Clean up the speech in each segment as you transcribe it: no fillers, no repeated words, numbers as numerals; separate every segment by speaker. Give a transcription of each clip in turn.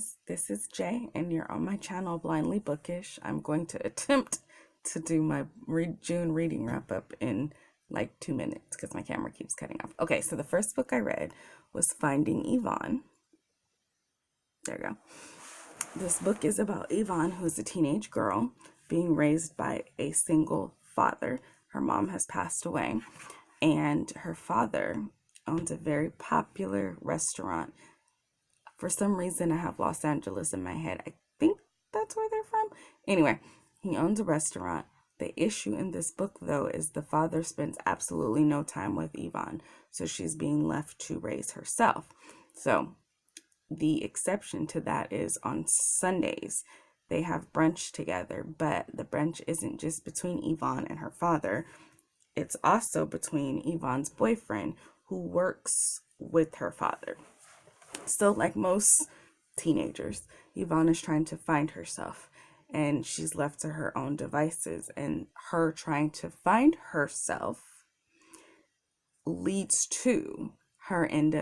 Speaker 1: guys, this is Jay, and you're on my channel, Blindly Bookish. I'm going to attempt to do my June reading wrap up in like 2 minutes because my camera keeps cutting off. Okay, so the first book I read was Finding Yvonne. There you go. This book is about Yvonne, who is a teenage girl being raised by a single father. Her mom has passed away, and her father owns a very popular restaurant. For some reason, I have Los Angeles in my head. I think that's where they're from. Anyway, he owns a restaurant. The issue in this book, though, is the father spends absolutely no time with Yvonne, so she's being left to raise herself. So the exception to that is on Sundays, they have brunch together, but the brunch isn't just between Yvonne and her father. It's also between Yvonne's boyfriend, who works with her father. So, like most teenagers, Yvonne is trying to find herself, and she's left to her own devices. And her trying to find herself leads to her ending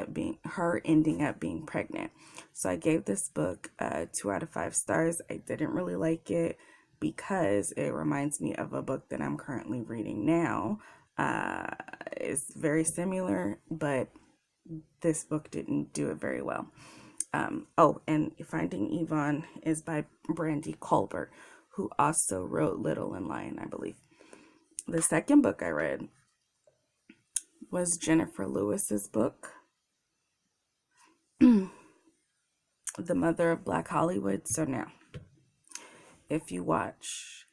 Speaker 1: up being pregnant. So I gave this book 2 out of 5 stars. I didn't really like it because it reminds me of a book that I'm currently reading now. It's very similar, but this book didn't do it very well. And Finding Yvonne is by Brandy Colbert, who also wrote Little and Lion, I believe. The second book I read was Jennifer Lewis's book, The Mother of Black Hollywood. So now, if you watch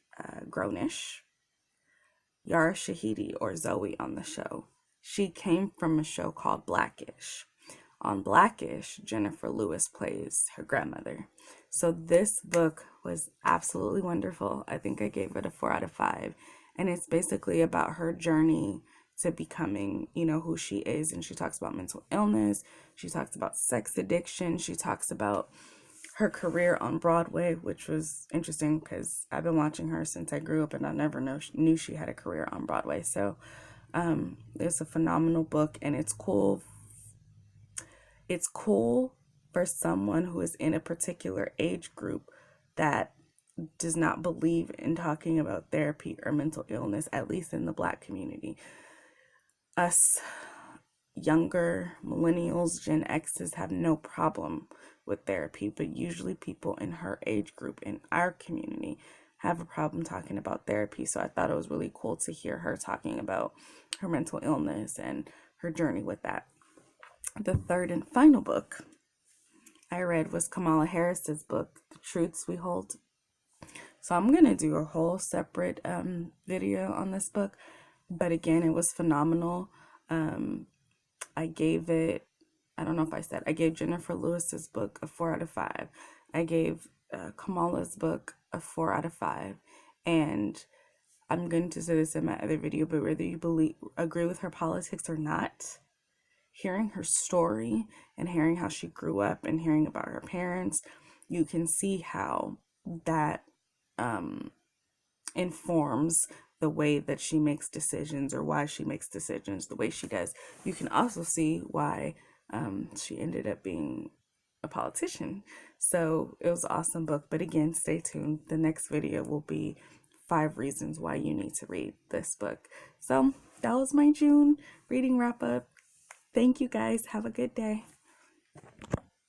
Speaker 1: Grownish, Yara Shahidi, or Zoe on the show, she came from a show called Blackish. On Blackish, Jennifer Lewis plays her grandmother. So this book was absolutely wonderful. I think I gave it a 4 out of 5. And it's basically about her journey to becoming, who she is. And she talks about mental illness. She talks about sex addiction. She talks about her career on Broadway, which was interesting because I've been watching her since I grew up and I never knew she had a career on Broadway. So it's a phenomenal book, and it's cool. It's cool for someone who is in a particular age group that does not believe in talking about therapy or mental illness, at least in the Black community. Us younger millennials, Gen X's, have no problem with therapy, but usually people in her age group in our community have a problem talking about therapy. So I thought it was really cool to hear her talking about her mental illness and her journey with that. The third and final book I read was Kamala Harris's book, The Truths We Hold. So I'm going to do a whole separate video on this book. But again, it was phenomenal. I gave it, I don't know if I said, I gave Jennifer Lewis's book a 4 out of 5. I gave Kamala's book a 4 out of 5. And I'm going to say this in my other video, but whether you agree with her politics or not, hearing her story and hearing how she grew up and hearing about her parents, you can see how that informs the way that she makes decisions, or why she makes decisions the way she does. You can also see why she ended up being a politician. So it was an awesome book. But again, stay tuned. The next video will be 5 reasons why you need to read this book. So that was my June reading wrap up. Thank you guys. Have a good day.